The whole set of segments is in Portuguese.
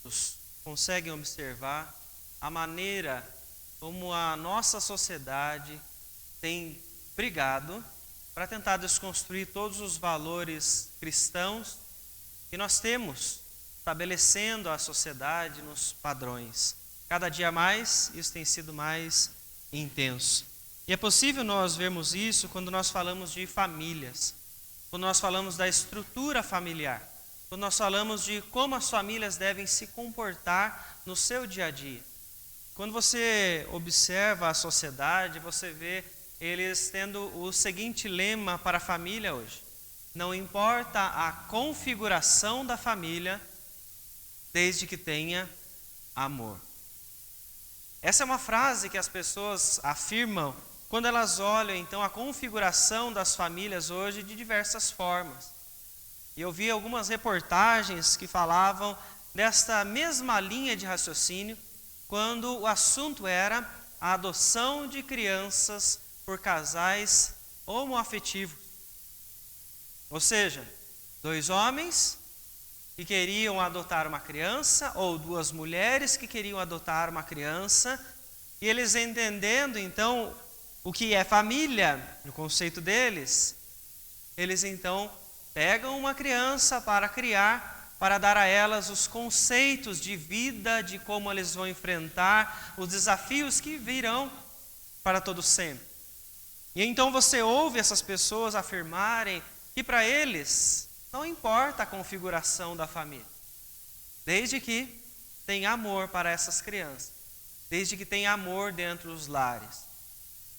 todos conseguem observar a maneira como a nossa sociedade tem brigado para tentar desconstruir todos os valores cristãos que nós temos, estabelecendo a sociedade nos padrões. Cada dia mais, isso tem sido mais intenso. E é possível nós vermos isso quando nós falamos de famílias, quando nós falamos da estrutura familiar, quando nós falamos de como as famílias devem se comportar no seu dia a dia. Quando você observa a sociedade, você vê eles tendo o seguinte lema para a família hoje: não importa a configuração da família, desde que tenha amor. Essa é uma frase que as pessoas afirmam quando elas olham então a configuração das famílias hoje de diversas formas. E eu vi algumas reportagens que falavam desta mesma linha de raciocínio quando o assunto era a adoção de crianças por casais homoafetivos. Ou seja, dois homens que queriam adotar uma criança, ou duas mulheres que queriam adotar uma criança, e eles entendendo então o que é família, no conceito deles, eles então pegam uma criança para criar, para dar a elas os conceitos de vida, de como eles vão enfrentar os desafios que virão para todo sempre. E então você ouve essas pessoas afirmarem que para eles não importa a configuração da família, desde que tenha amor para essas crianças, desde que tenha amor dentro dos lares.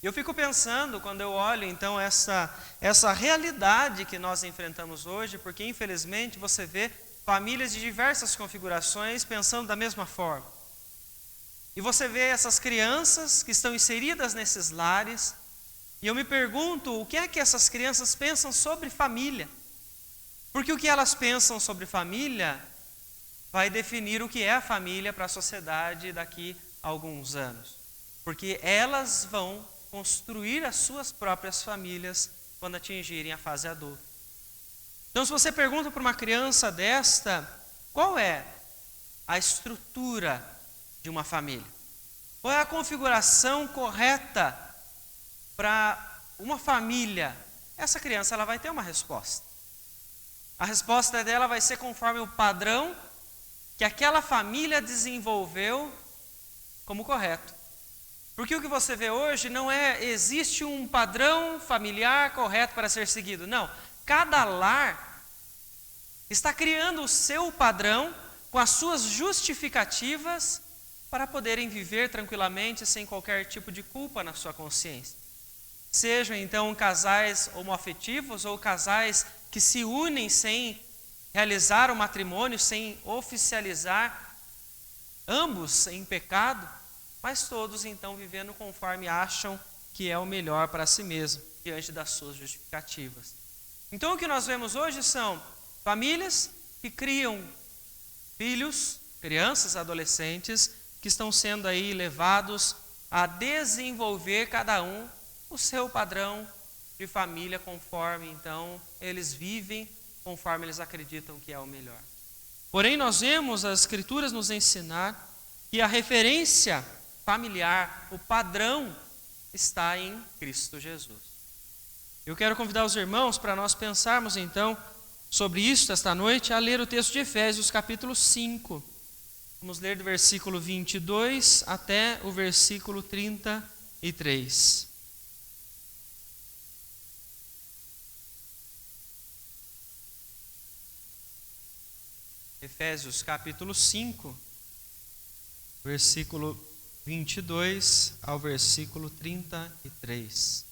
E eu fico pensando, quando eu olho então essa realidade que nós enfrentamos hoje, porque infelizmente você vê famílias de diversas configurações pensando da mesma forma. E você vê essas crianças que estão inseridas nesses lares, e eu me pergunto o que é que essas crianças pensam sobre família. Porque o que elas pensam sobre família vai definir o que é a família para a sociedade daqui a alguns anos. Porque elas vão construir as suas próprias famílias quando atingirem a fase adulta. Então, se você pergunta para uma criança desta, qual é a estrutura de uma família? Qual é a configuração correta para uma família? Essa criança ela vai ter uma resposta. A resposta dela vai ser conforme o padrão que aquela família desenvolveu como correto. Porque o que você vê hoje não existe um padrão familiar correto para ser seguido. Não, cada lar está criando o seu padrão com as suas justificativas para poderem viver tranquilamente sem qualquer tipo de culpa na sua consciência. Sejam então casais homoafetivos ou casais que se unem sem realizar o matrimônio, sem oficializar, ambos em pecado, mas todos então vivendo conforme acham que é o melhor para si mesmo, diante das suas justificativas. Então o que nós vemos hoje são famílias que criam filhos, crianças, adolescentes, que estão sendo aí levados a desenvolver cada um o seu padrão de família conforme então eles vivem, conforme eles acreditam que é o melhor. Porém nós vemos as Escrituras nos ensinar que a referência familiar, o padrão, está em Cristo Jesus. Eu quero convidar os irmãos para nós pensarmos então sobre isso esta noite, a ler o texto de Efésios capítulo 5. Vamos ler do versículo 22 até o versículo 33. Efésios capítulo 5, versículo 22 ao versículo 33.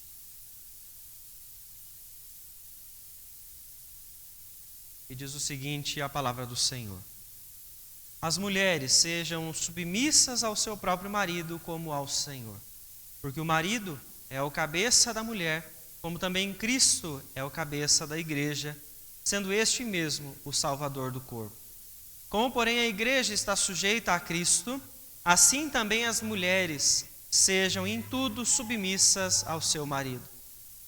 E diz o seguinte a palavra do Senhor: as mulheres sejam submissas ao seu próprio marido como ao Senhor, porque o marido é o cabeça da mulher, como também Cristo é o cabeça da igreja, sendo este mesmo o Salvador do corpo. Como, porém, a igreja está sujeita a Cristo, assim também as mulheres sejam em tudo submissas ao seu marido.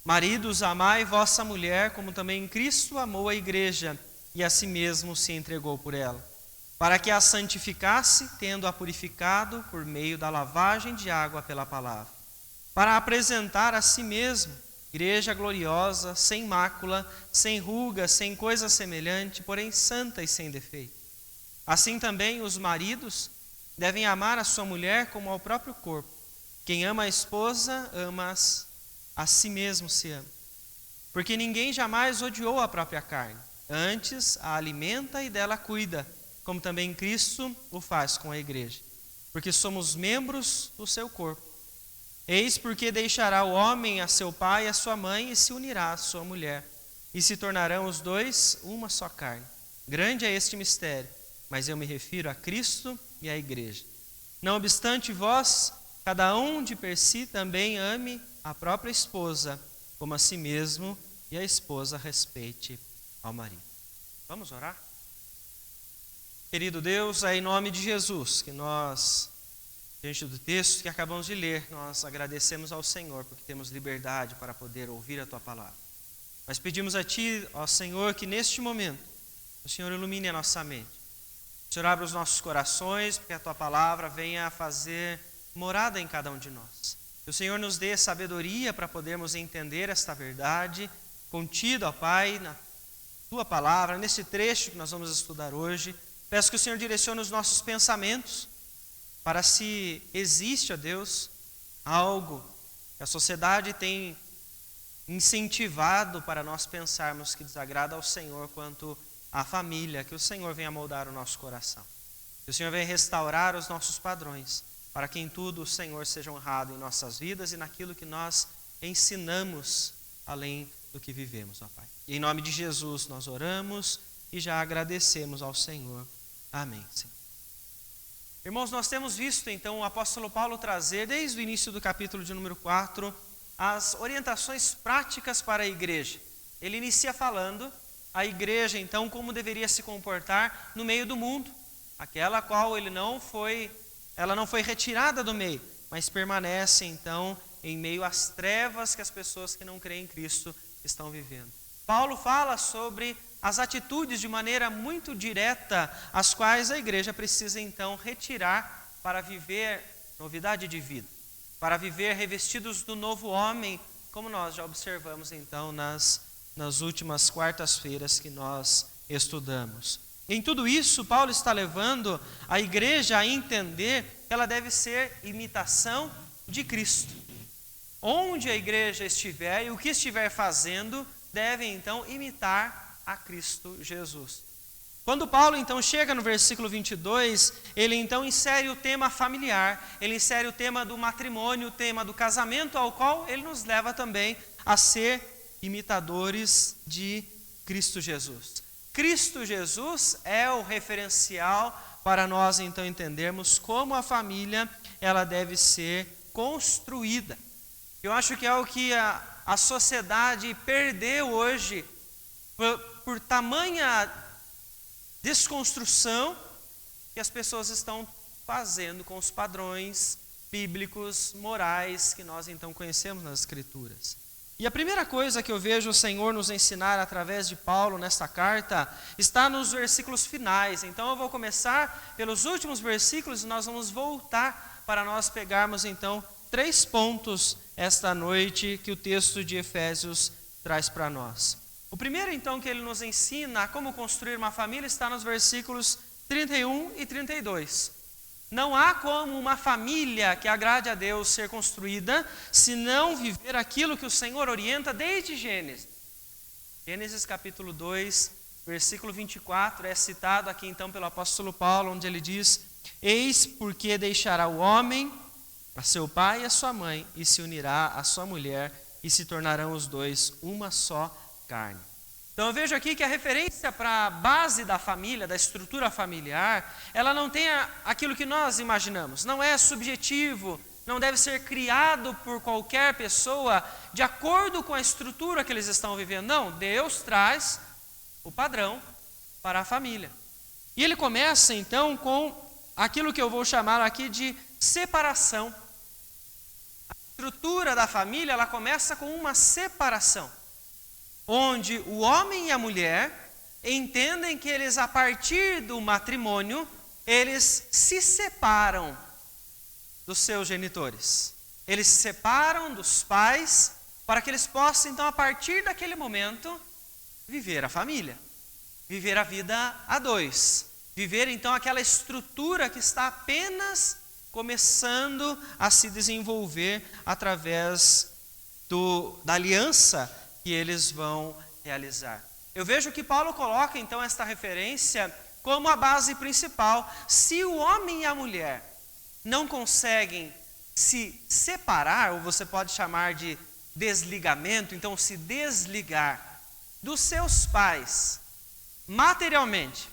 Maridos, amai vossa mulher, como também Cristo amou a igreja e a si mesmo se entregou por ela, para que a santificasse, tendo-a purificado por meio da lavagem de água pela palavra, para apresentar a si mesmo igreja gloriosa, sem mácula, sem ruga, sem coisa semelhante, porém santa e sem defeito. Assim também os maridos devem amar a sua mulher como ao próprio corpo. Quem ama a esposa, ama a si mesmo se ama. Porque ninguém jamais odiou a própria carne, antes a alimenta e dela cuida, como também Cristo o faz com a igreja, porque somos membros do seu corpo. Eis porque deixará o homem a seu pai e a sua mãe e se unirá à sua mulher, e se tornarão os dois uma só carne. Grande é este mistério, mas eu me refiro a Cristo e à igreja. Não obstante vós, cada um de per si também ame a própria esposa, como a si mesmo, e a esposa respeite ao marido. Vamos orar? Querido Deus, é em nome de Jesus que nós, diante do texto que acabamos de ler, nós agradecemos ao Senhor porque temos liberdade para poder ouvir a Tua palavra. Nós pedimos a Ti, ó Senhor, que neste momento o Senhor ilumine a nossa mente. O Senhor abra os nossos corações, porque a Tua palavra venha a fazer morada em cada um de nós. Que o Senhor nos dê sabedoria para podermos entender esta verdade contida, ó Pai, na Tua palavra, nesse trecho que nós vamos estudar hoje. Peço que o Senhor direcione os nossos pensamentos para se existe, ó Deus, algo que a sociedade tem incentivado para nós pensarmos que desagrada ao Senhor quanto à família, que o Senhor venha moldar o nosso coração. Que o Senhor venha restaurar os nossos padrões, para que em tudo o Senhor seja honrado em nossas vidas e naquilo que nós ensinamos além do que vivemos, ó Pai. E em nome de Jesus nós oramos e já agradecemos ao Senhor. Amém, Senhor. Irmãos, nós temos visto então o apóstolo Paulo trazer, desde o início do capítulo de número 4, as orientações práticas para a igreja. Ele inicia falando a igreja, então, como deveria se comportar no meio do mundo, aquela a qual ela não foi retirada do meio, mas permanece, então, em meio às trevas que as pessoas que não creem em Cristo estão vivendo. Paulo fala sobre as atitudes de maneira muito direta, as quais a igreja precisa então retirar para viver novidade de vida, para viver revestidos do novo homem, como nós já observamos então nas últimas quartas-feiras que nós estudamos. Em tudo isso, Paulo está levando a igreja a entender que ela deve ser imitação de Cristo. Onde a igreja estiver e o que estiver fazendo, deve então imitar a Cristo Jesus. Quando Paulo então chega no versículo 22, ele então insere o tema familiar, ele insere o tema do matrimônio, o tema do casamento, ao qual ele nos leva também a ser imitadores de Cristo Jesus. Cristo Jesus é o referencial para nós então entendermos como a família ela deve ser construída. Eu acho que é o que a sociedade perdeu hoje por tamanha desconstrução que as pessoas estão fazendo com os padrões bíblicos, morais, que nós então conhecemos nas Escrituras. E a primeira coisa que eu vejo o Senhor nos ensinar através de Paulo nesta carta está nos versículos finais. Então eu vou começar pelos últimos versículos e nós vamos voltar para nós pegarmos então 3 pontos esta noite que o texto de Efésios traz para nós. O primeiro, então, que ele nos ensina a como construir uma família está nos versículos 31 e 32. Não há como uma família que agrade a Deus ser construída se não viver aquilo que o Senhor orienta desde Gênesis. Gênesis capítulo 2, versículo 24, é citado aqui então pelo apóstolo Paulo, onde ele diz: Eis porque deixará o homem a seu pai e a sua mãe, e se unirá à sua mulher, e se tornarão os dois uma só carne. Então eu vejo aqui que a referência para a base da família, da estrutura familiar, ela não tem aquilo que nós imaginamos, não é subjetivo, não deve ser criado por qualquer pessoa de acordo com a estrutura que eles estão vivendo. Não, Deus traz o padrão para a família. E ele começa então com aquilo que eu vou chamar aqui de separação. A estrutura da família, ela começa com uma separação, onde o homem e a mulher entendem que eles, a partir do matrimônio, eles se separam dos seus genitores. Eles se separam dos pais para que eles possam, então, a partir daquele momento, viver a família, viver a vida a dois, viver, então, aquela estrutura que está apenas começando a se desenvolver através da aliança que eles vão realizar. Eu vejo que Paulo coloca, então, esta referência como a base principal. Se o homem e a mulher não conseguem se separar, ou você pode chamar de desligamento, então se desligar dos seus pais materialmente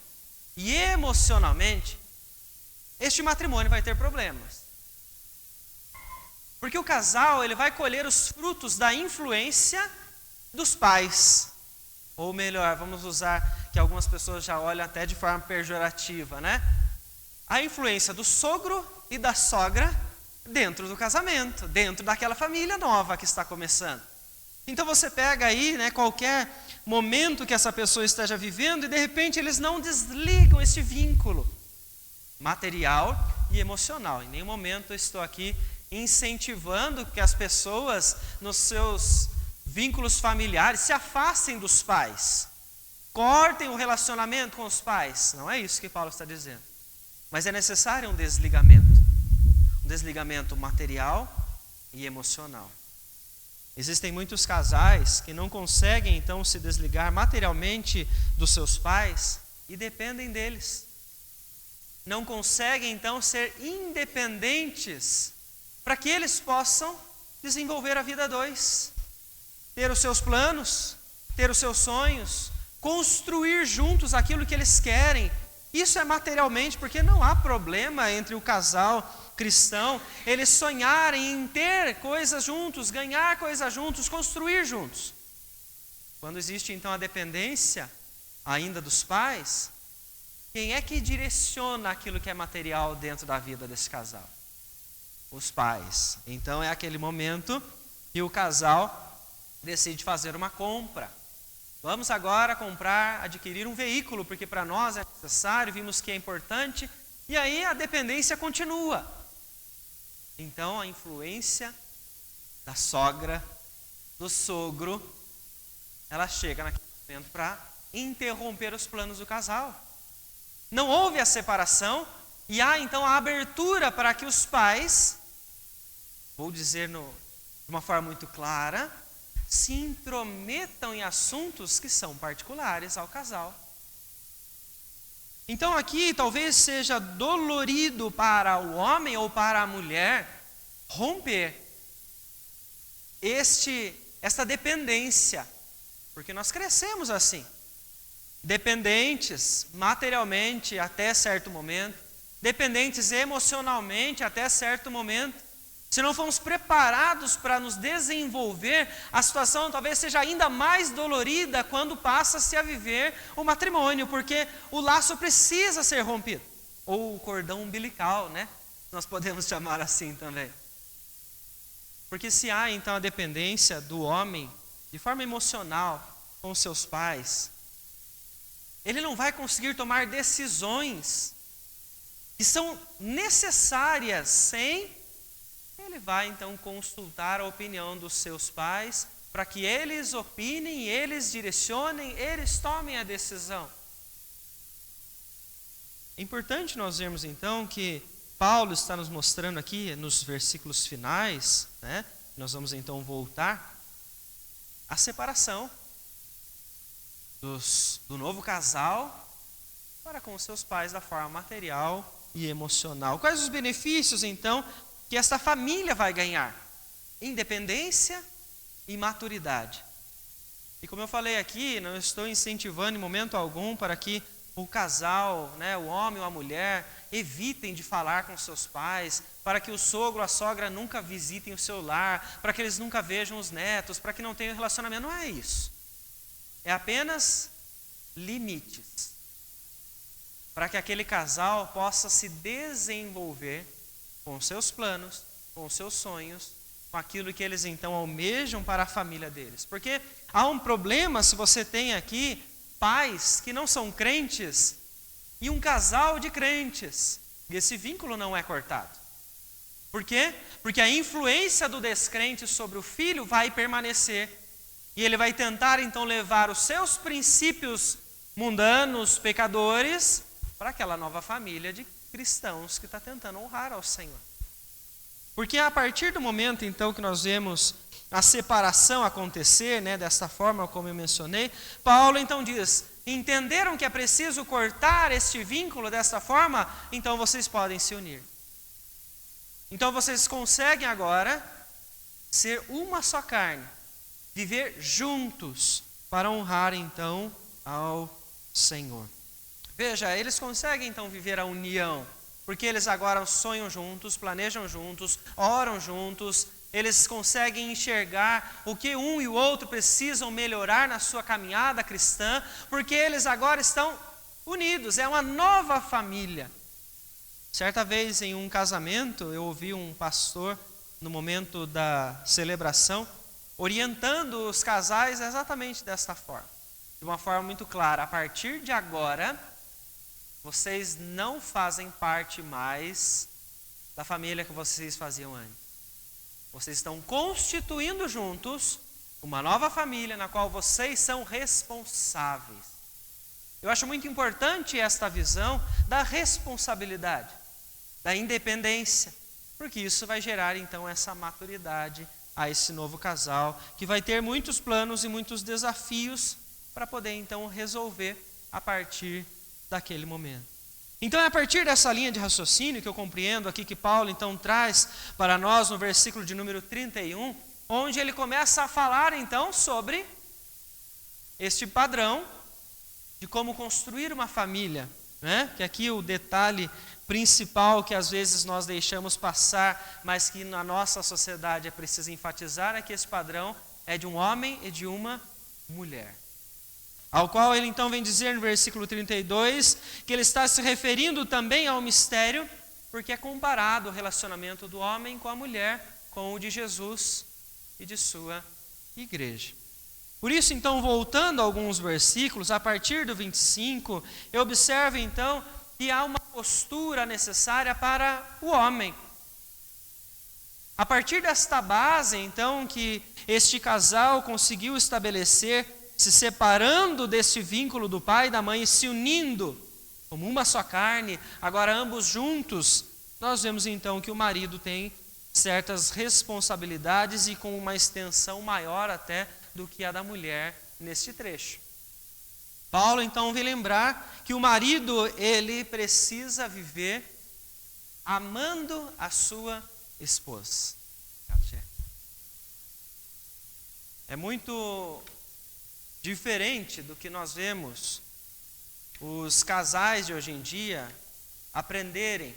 e emocionalmente, este matrimônio vai ter problemas. Porque o casal, ele vai colher os frutos da influência dos pais. Ou melhor, vamos usar, que algumas pessoas já olham até de forma pejorativa, né? A influência do sogro e da sogra dentro do casamento, dentro daquela família nova que está começando. Então você pega aí, né, qualquer momento que essa pessoa esteja vivendo e de repente eles não desligam esse vínculo material e emocional. Em nenhum momento eu estou aqui incentivando que as pessoas nos seus vínculos familiares se afastem dos pais, cortem o relacionamento com os pais. Não é isso que Paulo está dizendo. Mas é necessário um desligamento material e emocional. Existem muitos casais que não conseguem então se desligar materialmente dos seus pais e dependem deles. Não conseguem então ser independentes para que eles possam desenvolver a vida a dois, ter os seus planos, ter os seus sonhos, construir juntos aquilo que eles querem. Isso é materialmente, porque não há problema entre o casal cristão eles sonharem em ter coisas juntos, ganhar coisas juntos, construir juntos. Quando existe então a dependência ainda dos pais, quem é que direciona aquilo que é material dentro da vida desse casal? Os pais. Então é aquele momento que o casal decide fazer uma compra. Vamos agora adquirir um veículo, porque para nós é necessário, vimos que é importante, e aí a dependência continua. Então a influência da sogra, do sogro, ela chega naquele momento para interromper os planos do casal. Não houve a separação e há então a abertura para que os pais, vou dizer de uma forma muito clara, se intrometam em assuntos que são particulares ao casal. Então aqui talvez seja dolorido para o homem ou para a mulher romper esta dependência, porque nós crescemos assim, dependentes materialmente até certo momento, dependentes emocionalmente até certo momento. Se não formos preparados para nos desenvolver, a situação talvez seja ainda mais dolorida quando passa-se a viver o matrimônio, porque o laço precisa ser rompido, ou o cordão umbilical, né? Nós podemos chamar assim também. Porque se há então a dependência do homem de forma emocional com seus pais, ele não vai conseguir tomar decisões que são necessárias sem ele vai então consultar a opinião dos seus pais para que eles opinem, eles direcionem, eles tomem a decisão. É importante nós vermos então que Paulo está nos mostrando aqui nos versículos finais, né? Nós vamos então voltar a separação do novo casal para com seus pais da forma material e emocional. Quais os benefícios então que esta família vai ganhar? Independência e maturidade. E como eu falei aqui, não estou incentivando em momento algum para que o casal, né, o homem ou a mulher, evitem de falar com seus pais, para que o sogro ou a sogra nunca visitem o seu lar, para que eles nunca vejam os netos, para que não tenham relacionamento. Não é isso. É apenas limites, para que aquele casal possa se desenvolver com seus planos, com seus sonhos, com aquilo que eles então almejam para a família deles. Porque há um problema se você tem aqui pais que não são crentes e um casal de crentes. E esse vínculo não é cortado. Por quê? Porque a influência do descrente sobre o filho vai permanecer. E ele vai tentar então levar os seus princípios mundanos, pecadores, para aquela nova família de cristãos que está tentando honrar ao Senhor. Porque a partir do momento então que nós vemos a separação acontecer, desta forma como eu mencionei, Paulo então diz: entenderam que é preciso cortar este vínculo desta forma? Então vocês podem se unir. Então vocês conseguem agora ser uma só carne, viver juntos para honrar então ao Senhor. Veja, eles conseguem então viver a união, porque eles agora sonham juntos, planejam juntos, oram juntos, eles conseguem enxergar o que um e o outro precisam melhorar na sua caminhada cristã, porque eles agora estão unidos, é uma nova família. Certa vez em um casamento, eu ouvi um pastor, no momento da celebração, orientando os casais exatamente desta forma, de uma forma muito clara: a partir de agora, vocês não fazem parte mais da família que vocês faziam antes. Vocês estão constituindo juntos uma nova família na qual vocês são responsáveis. Eu acho muito importante esta visão da responsabilidade, da independência, porque isso vai gerar então essa maturidade a esse novo casal, que vai ter muitos planos e muitos desafios para poder então resolver a partir daquele momento. Então é a partir dessa linha de raciocínio que eu compreendo aqui que Paulo então traz para nós no versículo de número 31, onde ele começa a falar então sobre este padrão de como construir uma família, que aqui o detalhe principal que às vezes nós deixamos passar, mas que na nossa sociedade é preciso enfatizar, é que esse padrão é de um homem e de uma mulher. Ao qual ele então vem dizer no versículo 32, que ele está se referindo também ao mistério, porque é comparado o relacionamento do homem com a mulher, com o de Jesus e de sua igreja. Por isso então, voltando a alguns versículos, a partir do 25, eu observo então que há uma postura necessária para o homem. A partir desta base então que este casal conseguiu estabelecer, se separando deste vínculo do pai e da mãe e se unindo como uma só carne, agora ambos juntos, nós vemos então que o marido tem certas responsabilidades e com uma extensão maior até do que a da mulher neste trecho. Paulo então vem lembrar que o marido, ele precisa viver amando a sua esposa. É muito diferente do que nós vemos os casais de hoje em dia aprenderem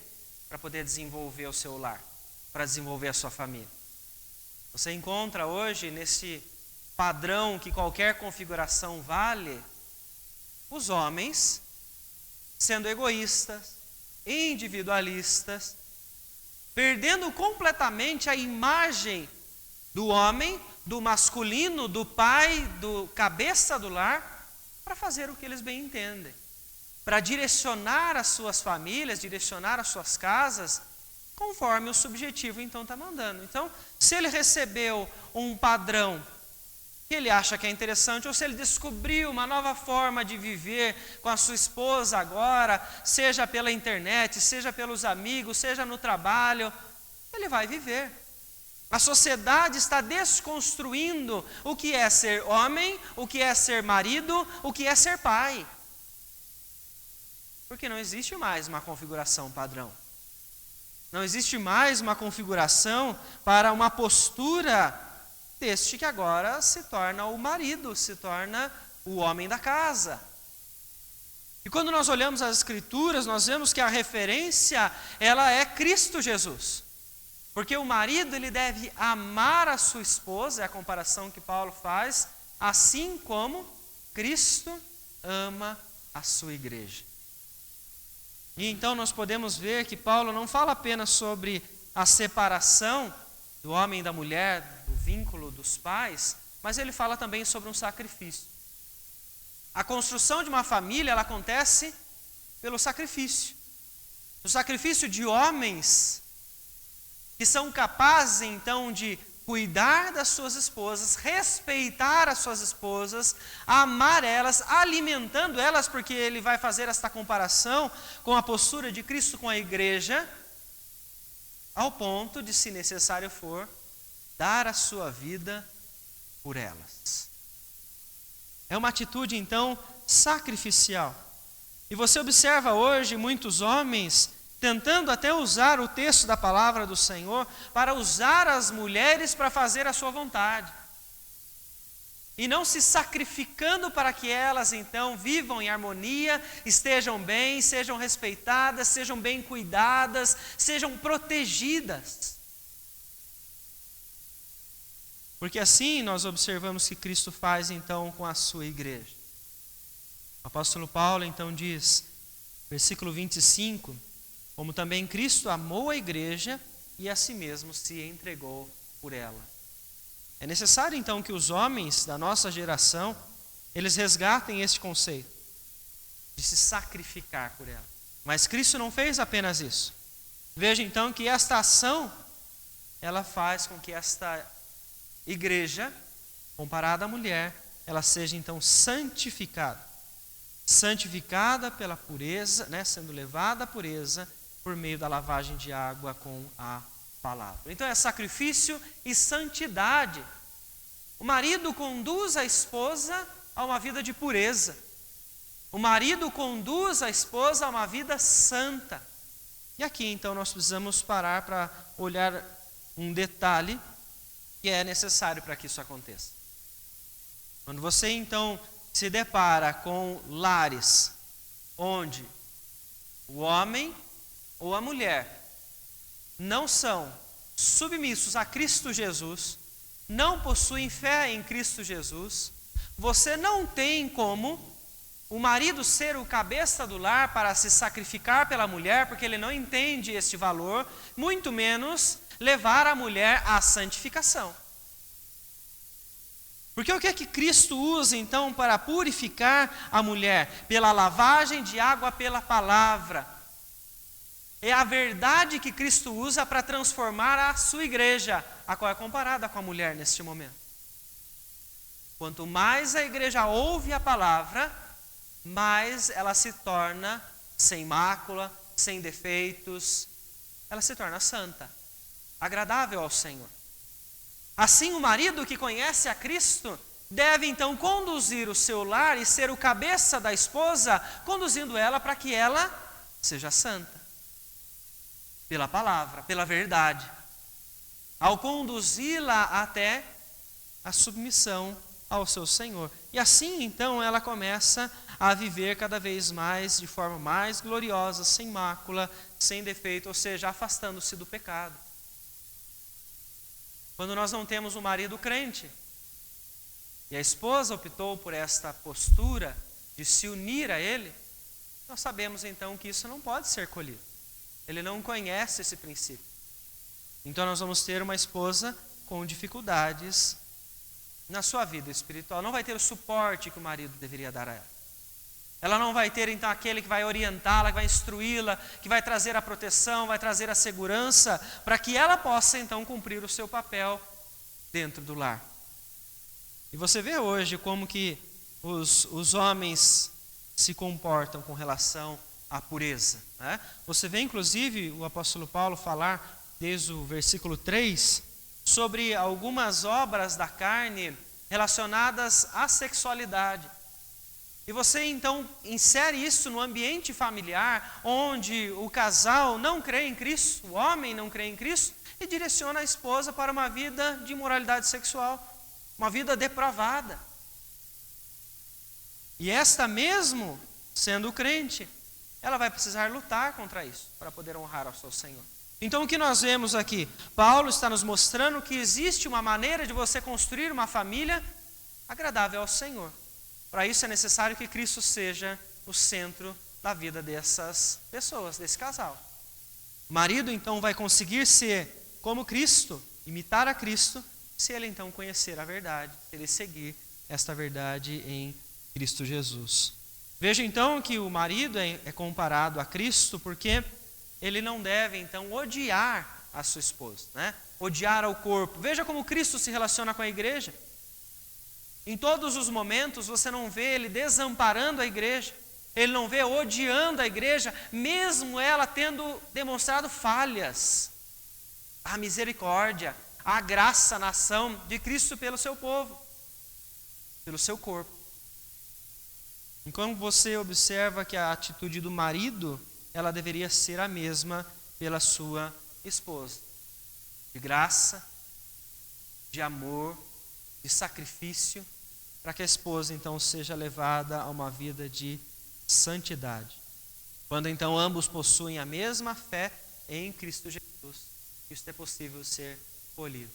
para poder desenvolver o seu lar, para desenvolver a sua família. Você encontra hoje nesse padrão que qualquer configuração vale, os homens sendo egoístas, individualistas, perdendo completamente a imagem do homem, do masculino, do pai, do cabeça do lar, para fazer o que eles bem entendem, para direcionar as suas famílias, direcionar as suas casas, conforme o subjetivo então está mandando. Então, se ele recebeu um padrão que ele acha que é interessante, ou se ele descobriu uma nova forma de viver com a sua esposa agora, seja pela internet, seja pelos amigos, seja no trabalho, ele vai viver. A sociedade está desconstruindo o que é ser homem, o que é ser marido, o que é ser pai. Porque não existe mais uma configuração padrão. Não existe mais uma configuração para uma postura deste que agora se torna o marido, se torna o homem da casa. E quando nós olhamos as Escrituras, nós vemos que a referência, ela é Cristo Jesus. Porque o marido, ele deve amar a sua esposa, é a comparação que Paulo faz, assim como Cristo ama a sua igreja. E então nós podemos ver que Paulo não fala apenas sobre a separação do homem e da mulher, do vínculo dos pais, mas ele fala também sobre um sacrifício. A construção de uma família, ela acontece pelo sacrifício. O sacrifício de homens que são capazes, então, de cuidar das suas esposas, respeitar as suas esposas, amar elas, alimentando elas, porque ele vai fazer esta comparação com a postura de Cristo com a igreja, ao ponto de, se necessário for, dar a sua vida por elas. É uma atitude, então, sacrificial. E você observa hoje muitos homens tentando até usar o texto da palavra do Senhor para usar as mulheres para fazer a sua vontade. E não se sacrificando para que elas, então, vivam em harmonia, estejam bem, sejam respeitadas, sejam bem cuidadas, sejam protegidas. Porque assim nós observamos que Cristo faz, então, com a sua igreja. O apóstolo Paulo, então, diz, versículo 25, como também Cristo amou a igreja e a si mesmo se entregou por ela. É necessário, então, que os homens da nossa geração, eles resgatem este conceito de se sacrificar por ela. Mas Cristo não fez apenas isso. Veja, então, que esta ação, ela faz com que esta igreja, comparada à mulher, ela seja, então, santificada. Santificada pela pureza, né, sendo levada à pureza, por meio da lavagem de água com a palavra. Então é sacrifício e santidade. O marido conduz a esposa a uma vida de pureza. O marido conduz a esposa a uma vida santa. E aqui então nós precisamos parar para olhar um detalhe que é necessário para que isso aconteça. Quando você então se depara com lares onde o homem ou a mulher não são submissos a Cristo Jesus, não possuem fé em Cristo Jesus, você não tem como o marido ser o cabeça do lar para se sacrificar pela mulher, porque ele não entende este valor, muito menos levar a mulher à santificação. Porque o que é que Cristo usa então para purificar a mulher? Pela lavagem de água pela palavra. É a verdade que Cristo usa para transformar a sua igreja, a qual é comparada com a mulher neste momento. Quanto mais a igreja ouve a palavra, mais ela se torna sem mácula, sem defeitos, ela se torna santa, agradável ao Senhor. Assim, o marido que conhece a Cristo deve então conduzir o seu lar e ser o cabeça da esposa, conduzindo ela para que ela seja santa. Pela palavra, pela verdade, ao conduzi-la até a submissão ao seu Senhor. E assim, então, ela começa a viver cada vez mais, de forma mais gloriosa, sem mácula, sem defeito, ou seja, afastando-se do pecado. Quando nós não temos um marido crente, e a esposa optou por esta postura de se unir a ele, nós sabemos então que isso não pode ser colhido. Ele não conhece esse princípio. Então nós vamos ter uma esposa com dificuldades na sua vida espiritual. Não vai ter o suporte que o marido deveria dar a ela. Ela não vai ter então aquele que vai orientá-la, que vai instruí-la, que vai trazer a proteção, vai trazer a segurança, para que ela possa então cumprir o seu papel dentro do lar. E você vê hoje como que os homens se comportam com relação à pureza, né? Você vê inclusive o apóstolo Paulo falar, desde o versículo 3, sobre algumas obras da carne relacionadas à sexualidade. E você então insere isso no ambiente familiar, onde o casal não crê em Cristo, o homem não crê em Cristo, e direciona a esposa para uma vida de imoralidade sexual, uma vida depravada. E esta mesmo, sendo crente, ela vai precisar lutar contra isso, para poder honrar ao seu Senhor. Então o que nós vemos aqui? Paulo está nos mostrando que existe uma maneira de você construir uma família agradável ao Senhor. Para isso é necessário que Cristo seja o centro da vida dessas pessoas, desse casal. O marido então vai conseguir ser como Cristo, imitar a Cristo, se ele então conhecer a verdade, se ele seguir esta verdade em Cristo Jesus. Veja então que o marido é comparado a Cristo porque ele não deve então odiar a sua esposa, né? Odiar ao corpo. Veja como Cristo se relaciona com a igreja. Em todos os momentos você não vê ele desamparando a igreja, ele não vê odiando a igreja, mesmo ela tendo demonstrado falhas. A misericórdia, a graça na ação de Cristo pelo seu povo, pelo seu corpo. Enquanto você observa que a atitude do marido, ela deveria ser a mesma pela sua esposa. De graça, de amor, de sacrifício, para que a esposa então seja levada a uma vida de santidade. Quando então ambos possuem a mesma fé em Cristo Jesus, isso é possível ser polido.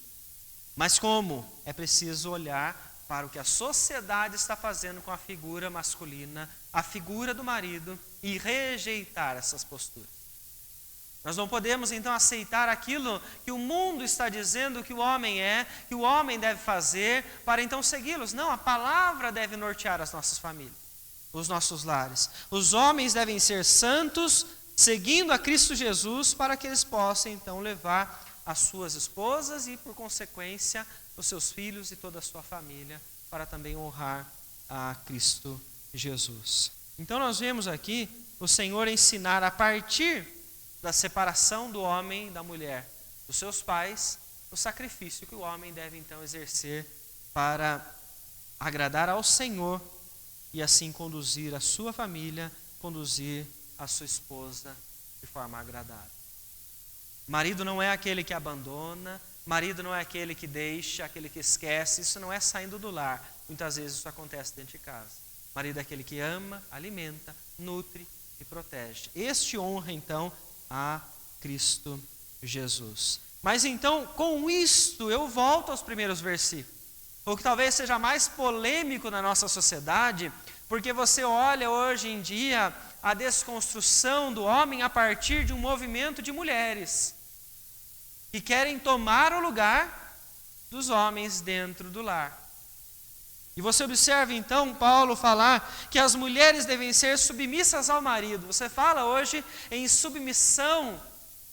Mas como? É preciso olhar para o que a sociedade está fazendo com a figura masculina, a figura do marido, e rejeitar essas posturas. Nós não podemos então aceitar aquilo que o mundo está dizendo que o homem é, que o homem deve fazer, para então segui-los. Não, a palavra deve nortear as nossas famílias, os nossos lares. Os homens devem ser santos, seguindo a Cristo Jesus, para que eles possam então levar as suas esposas e, por consequência, os seus filhos e toda a sua família, para também honrar a Cristo Jesus. Então nós vemos aqui o Senhor ensinar a partir da separação do homem e da mulher, dos seus pais, o sacrifício que o homem deve então exercer para agradar ao Senhor e assim conduzir a sua família, conduzir a sua esposa de forma agradável. Marido não é aquele que abandona, marido não é aquele que deixa, aquele que esquece, isso não é saindo do lar. Muitas vezes isso acontece dentro de casa. Marido é aquele que ama, alimenta, nutre e protege. Este honra então a Cristo Jesus. Mas então, com isto, eu volto aos primeiros versículos. O que talvez seja mais polêmico na nossa sociedade, porque você olha hoje em dia a desconstrução do homem a partir de um movimento de mulheres que querem tomar o lugar dos homens dentro do lar. E você observa então Paulo falar que as mulheres devem ser submissas ao marido. Você fala hoje em submissão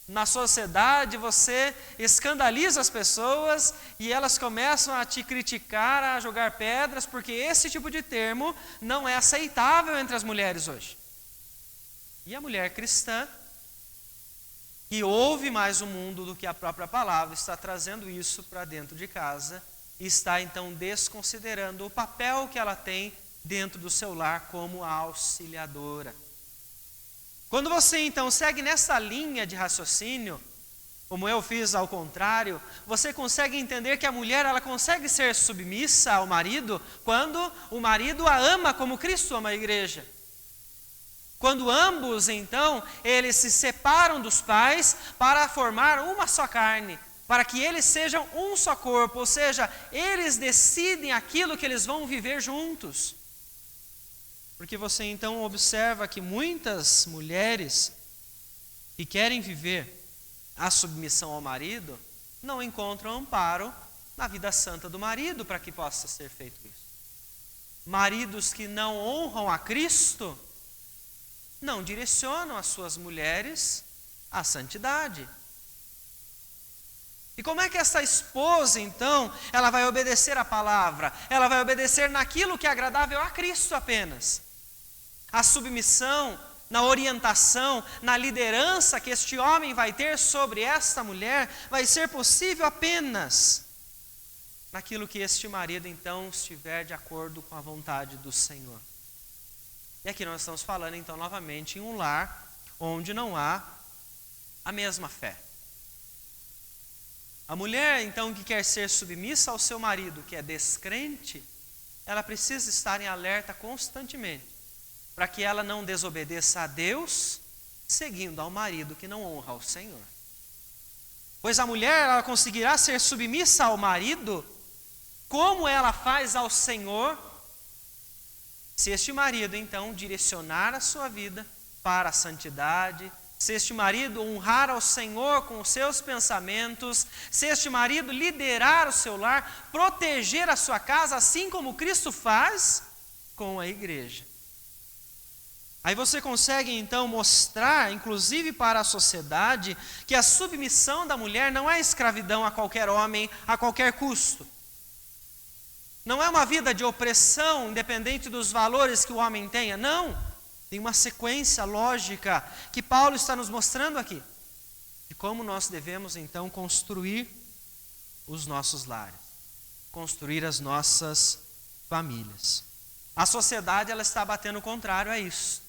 na sociedade, você escandaliza as pessoas e elas começam a te criticar, a jogar pedras, porque esse tipo de termo não é aceitável entre as mulheres hoje. E a mulher cristã, que ouve mais o mundo do que a própria palavra, está trazendo isso para dentro de casa e está então desconsiderando o papel que ela tem dentro do seu lar como auxiliadora. Quando você então segue nessa linha de raciocínio, como eu fiz ao contrário, você consegue entender que a mulher ela consegue ser submissa ao marido quando o marido a ama como Cristo ama a igreja. Quando ambos então, eles se separam dos pais para formar uma só carne, para que eles sejam um só corpo, ou seja, eles decidem aquilo que eles vão viver juntos. Porque você então observa que muitas mulheres que querem viver a submissão ao marido, não encontram amparo na vida santa do marido para que possa ser feito isso. Maridos que não honram a Cristo, não direcionam as suas mulheres à santidade. E como é que essa esposa, então, ela vai obedecer a palavra? Ela vai obedecer naquilo que é agradável a Cristo apenas. A submissão, na orientação, na liderança que este homem vai ter sobre esta mulher, vai ser possível apenas naquilo que este marido, então, estiver de acordo com a vontade do Senhor. E aqui nós estamos falando, então, novamente, em um lar onde não há a mesma fé. A mulher, então, que quer ser submissa ao seu marido, que é descrente, ela precisa estar em alerta constantemente, para que ela não desobedeça a Deus, seguindo ao marido que não honra ao Senhor. Pois a mulher, ela conseguirá ser submissa ao marido, como ela faz ao Senhor, se este marido, então, direcionar a sua vida para a santidade, se este marido honrar ao Senhor com os seus pensamentos, se este marido liderar o seu lar, proteger a sua casa, assim como Cristo faz, com a igreja. Aí você consegue então mostrar, inclusive para a sociedade, que a submissão da mulher não é escravidão a qualquer homem, a qualquer custo. Não é uma vida de opressão, independente dos valores que o homem tenha. Não. Tem uma sequência lógica que Paulo está nos mostrando aqui. De como nós devemos então construir os nossos lares. Construir as nossas famílias. A sociedade ela está batendo contrário a isso.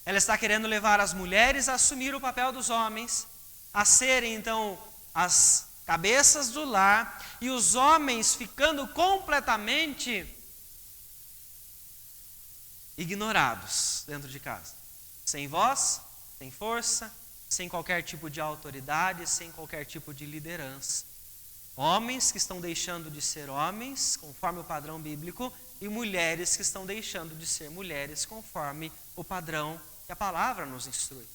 Ela está querendo levar as mulheres a assumir o papel dos homens, a serem então as cabeças do lar, e os homens ficando completamente ignorados dentro de casa. Sem voz, sem força, sem qualquer tipo de autoridade, sem qualquer tipo de liderança. Homens que estão deixando de ser homens, conforme o padrão bíblico, e mulheres que estão deixando de ser mulheres, conforme o padrão que a palavra nos instrui.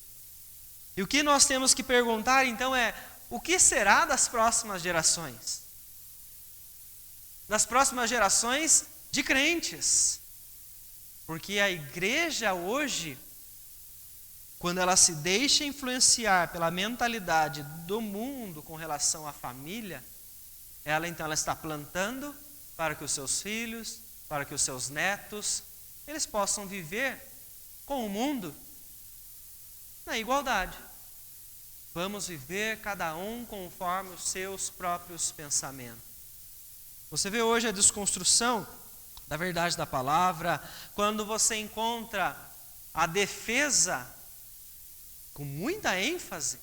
E o que nós temos que perguntar então é: o que será das próximas gerações? Das próximas gerações de crentes. Porque a igreja hoje, quando ela se deixa influenciar pela mentalidade do mundo com relação à família, ela está plantando para que os seus filhos, para que os seus netos, eles possam viver com o mundo na igualdade. Vamos viver cada um conforme os seus próprios pensamentos. Você vê hoje a desconstrução da verdade da palavra, quando você encontra a defesa, com muita ênfase,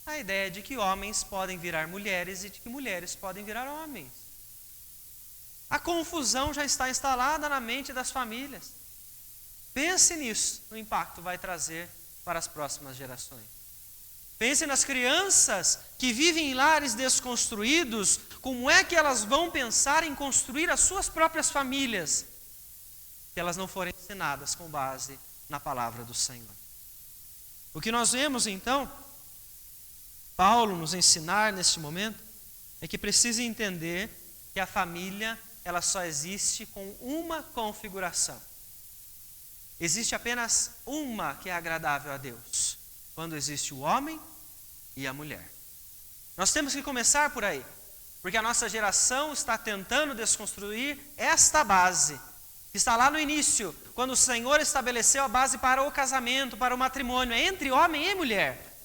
a ideia de que homens podem virar mulheres e de que mulheres podem virar homens. A confusão já está instalada na mente das famílias. Pense nisso, no impacto que vai trazer para as próximas gerações. Pense nas crianças que vivem em lares desconstruídos, como é que elas vão pensar em construir as suas próprias famílias, se elas não forem ensinadas com base na palavra do Senhor. O que nós vemos então, Paulo nos ensinar neste momento, é que precisa entender que a família, ela só existe com uma configuração. Existe apenas uma que é agradável a Deus, quando existe o homem e a mulher. Nós temos que começar por aí, porque a nossa geração está tentando desconstruir esta base, que está lá no início, quando o Senhor estabeleceu a base para o casamento, para o matrimônio, entre homem e mulher.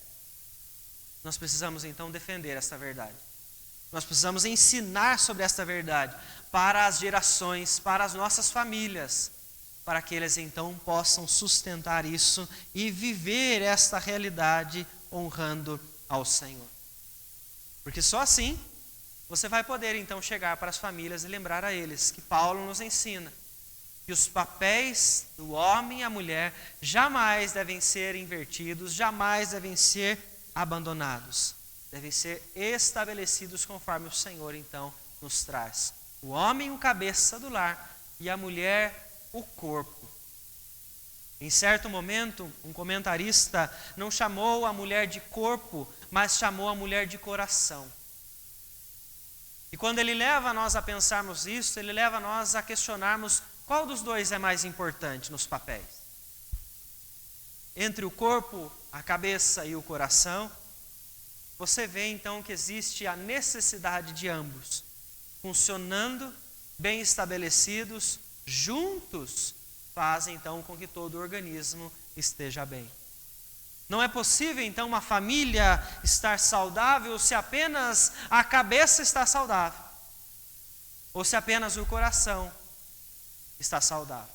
Nós precisamos então defender esta verdade. Nós precisamos ensinar sobre esta verdade para as gerações, para as nossas famílias, para que eles então possam sustentar isso e viver esta realidade honrando ao Senhor. Porque só assim você vai poder então chegar para as famílias e lembrar a eles que Paulo nos ensina que os papéis do homem e a mulher jamais devem ser invertidos, jamais devem ser abandonados. Devem ser estabelecidos conforme o Senhor então nos traz. O homem o cabeça do lar e a mulher o corpo. Em certo momento, um comentarista não chamou a mulher de corpo, mas chamou a mulher de coração. E quando ele leva nós a pensarmos isso, ele leva nós a questionarmos qual dos dois é mais importante nos papéis. Entre o corpo, a cabeça e o coração, você vê então que existe a necessidade de ambos, funcionando, bem estabelecidos, juntos, fazem então com que todo o organismo esteja bem. Não é possível então uma família estar saudável se apenas a cabeça está saudável, ou se apenas o coração está saudável.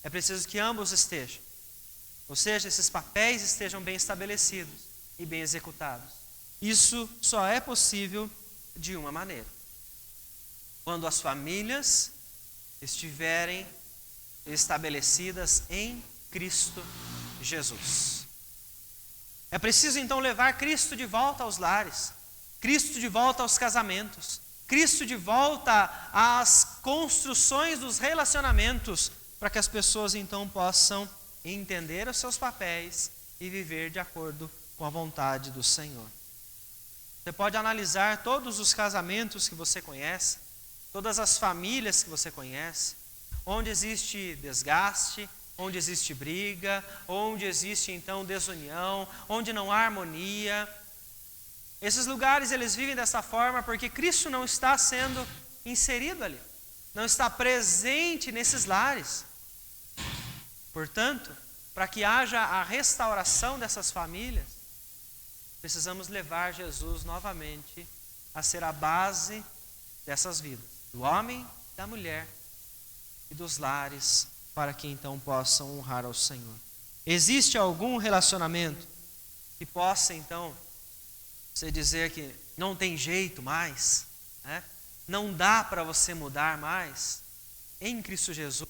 É preciso que ambos estejam, ou seja, esses papéis estejam bem estabelecidos e bem executados. Isso só é possível de uma maneira: quando as famílias estiverem estabelecidas em Cristo Jesus. É preciso então levar Cristo de volta aos lares, Cristo de volta aos casamentos, Cristo de volta às construções dos relacionamentos, para que as pessoas então possam entender os seus papéis e viver de acordo com a vontade do Senhor. Você pode analisar todos os casamentos que você conhece, todas as famílias que você conhece, onde existe desgaste, onde existe briga, onde existe então desunião, onde não há harmonia. Esses lugares eles vivem dessa forma porque Cristo não está sendo inserido ali, não está presente nesses lares. Portanto, para que haja a restauração dessas famílias, precisamos levar Jesus novamente a ser a base dessas vidas, do homem, da mulher e dos lares, para que então possam honrar ao Senhor. Existe algum relacionamento que possa então você dizer que não tem jeito mais, né? Não dá para você mudar mais? Em Cristo Jesus,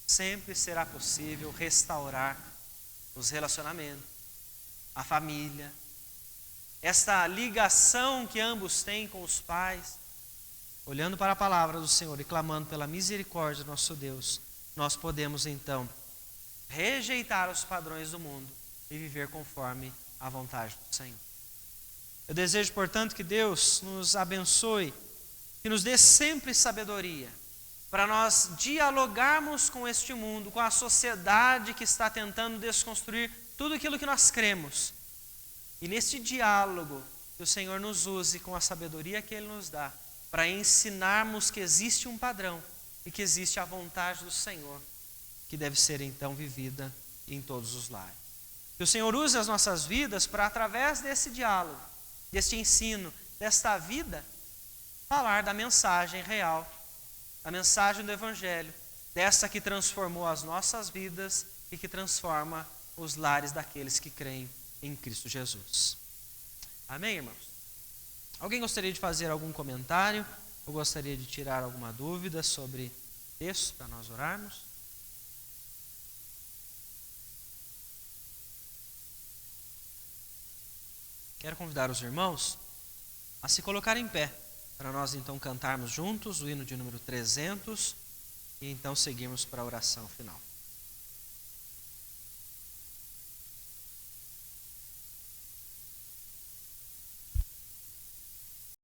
sempre será possível restaurar os relacionamentos, a família, esta ligação que ambos têm com os pais. Olhando para a palavra do Senhor e clamando pela misericórdia do nosso Deus, nós podemos então rejeitar os padrões do mundo e viver conforme a vontade do Senhor. Eu desejo, portanto, que Deus nos abençoe, que nos dê sempre sabedoria, para nós dialogarmos com este mundo, com a sociedade que está tentando desconstruir tudo aquilo que nós cremos. E neste diálogo, que o Senhor nos use com a sabedoria que Ele nos dá, para ensinarmos que existe um padrão e que existe a vontade do Senhor, que deve ser então vivida em todos os lares. Que o Senhor use as nossas vidas para, através desse diálogo, deste ensino, desta vida, falar da mensagem real, da mensagem do Evangelho, dessa que transformou as nossas vidas e que transforma os lares daqueles que creem em Cristo Jesus. Amém, irmãos? Alguém gostaria de fazer algum comentário ou gostaria de tirar alguma dúvida sobre o texto para nós orarmos? Quero convidar os irmãos a se colocarem em pé, para nós então cantarmos juntos o hino de número 300 e então seguirmos para a oração final.